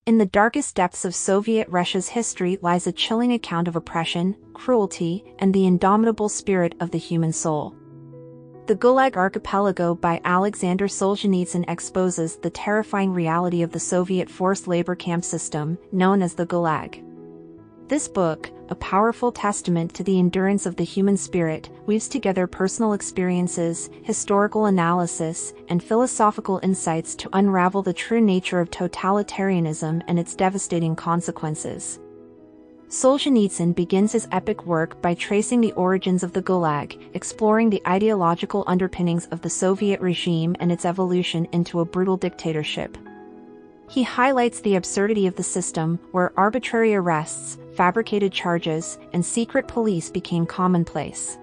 In the darkest depths of Soviet Russia's history lies a chilling account of oppression, cruelty, and the indomitable spirit of the human soul. The Gulag Archipelago by Aleksandr Solzhenitsyn exposes the terrifying reality of the Soviet forced labor camp system, known as the Gulag. This book, a powerful testament to the endurance of the human spirit, weaves together personal experiences, historical analysis, and philosophical insights to unravel the true nature of totalitarianism and its devastating consequences. Solzhenitsyn begins his epic work by tracing the origins of the Gulag, exploring the ideological underpinnings of the Soviet regime and its evolution into a brutal dictatorship. He highlights the absurdity of the system, where arbitrary arrests, fabricated charges, and secret police became commonplace.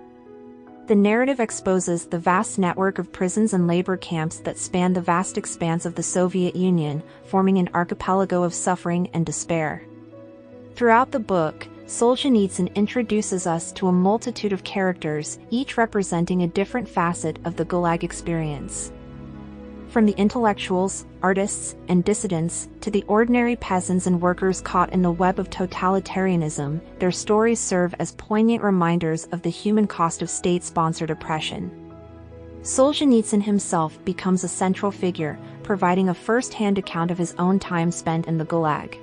The narrative exposes the vast network of prisons and labor camps that span the vast expanse of the Soviet Union, forming an archipelago of suffering and despair. Throughout the book, Solzhenitsyn introduces us to a multitude of characters, each representing a different facet of the Gulag experience. From the intellectuals, artists, and dissidents, to the ordinary peasants and workers caught in the web of totalitarianism, their stories serve as poignant reminders of the human cost of state-sponsored oppression. Solzhenitsyn himself becomes a central figure, providing a first-hand account of his own time spent in the Gulag.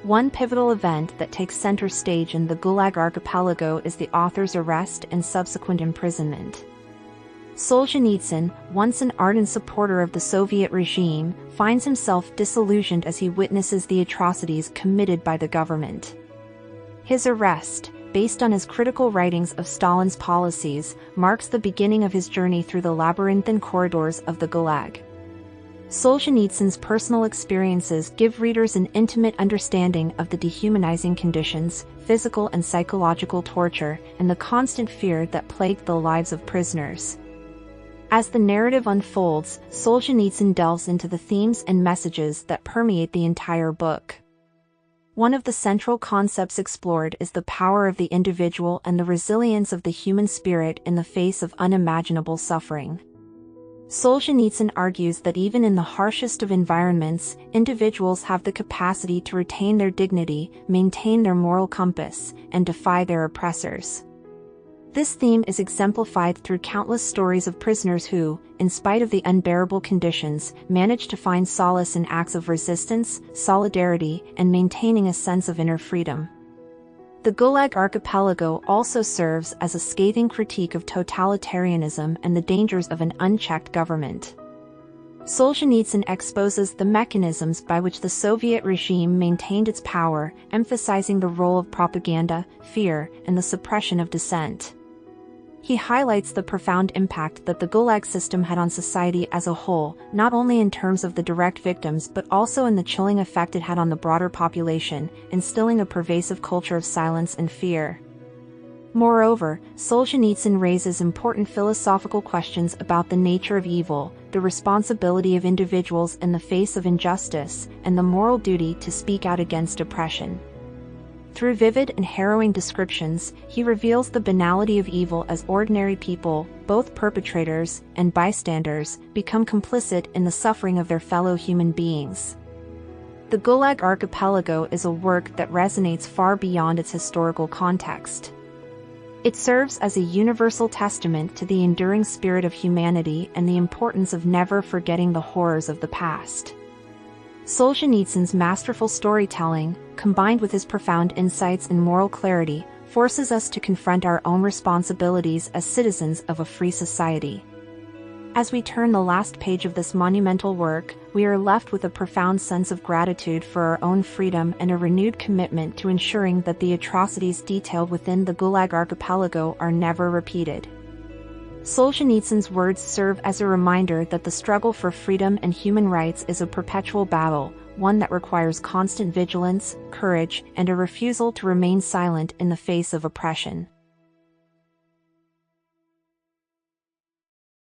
One pivotal event that takes center stage in the Gulag Archipelago is the author's arrest and subsequent imprisonment. Solzhenitsyn, once an ardent supporter of the Soviet regime, finds himself disillusioned as he witnesses the atrocities committed by the government. His arrest, based on his critical writings of Stalin's policies, marks the beginning of his journey through the labyrinthine corridors of the Gulag. Solzhenitsyn's personal experiences give readers an intimate understanding of the dehumanizing conditions, physical and psychological torture, and the constant fear that plagued the lives of prisoners. As the narrative unfolds, Solzhenitsyn delves into the themes and messages that permeate the entire book. One of the central concepts explored is the power of the individual and the resilience of the human spirit in the face of unimaginable suffering. Solzhenitsyn argues that even in the harshest of environments, individuals have the capacity to retain their dignity, maintain their moral compass, and defy their oppressors. This theme is exemplified through countless stories of prisoners who, in spite of the unbearable conditions, manage to find solace in acts of resistance, solidarity, and maintaining a sense of inner freedom. The Gulag Archipelago also serves as a scathing critique of totalitarianism and the dangers of an unchecked government. Solzhenitsyn exposes the mechanisms by which the Soviet regime maintained its power, emphasizing the role of propaganda, fear, and the suppression of dissent. He highlights the profound impact that the Gulag system had on society as a whole, not only in terms of the direct victims but also in the chilling effect it had on the broader population, instilling a pervasive culture of silence and fear. Moreover, Solzhenitsyn raises important philosophical questions about the nature of evil, the responsibility of individuals in the face of injustice, and the moral duty to speak out against oppression. Through vivid and harrowing descriptions, he reveals the banality of evil as ordinary people, both perpetrators and bystanders, become complicit in the suffering of their fellow human beings. The Gulag Archipelago is a work that resonates far beyond its historical context. It serves as a universal testament to the enduring spirit of humanity and the importance of never forgetting the horrors of the past. Solzhenitsyn's masterful storytelling, combined with his profound insights and moral clarity, forces us to confront our own responsibilities as citizens of a free society. As we turn the last page of this monumental work, we are left with a profound sense of gratitude for our own freedom and a renewed commitment to ensuring that the atrocities detailed within the Gulag Archipelago are never repeated. Solzhenitsyn's words serve as a reminder that the struggle for freedom and human rights is a perpetual battle, one that requires constant vigilance, courage, and a refusal to remain silent in the face of oppression.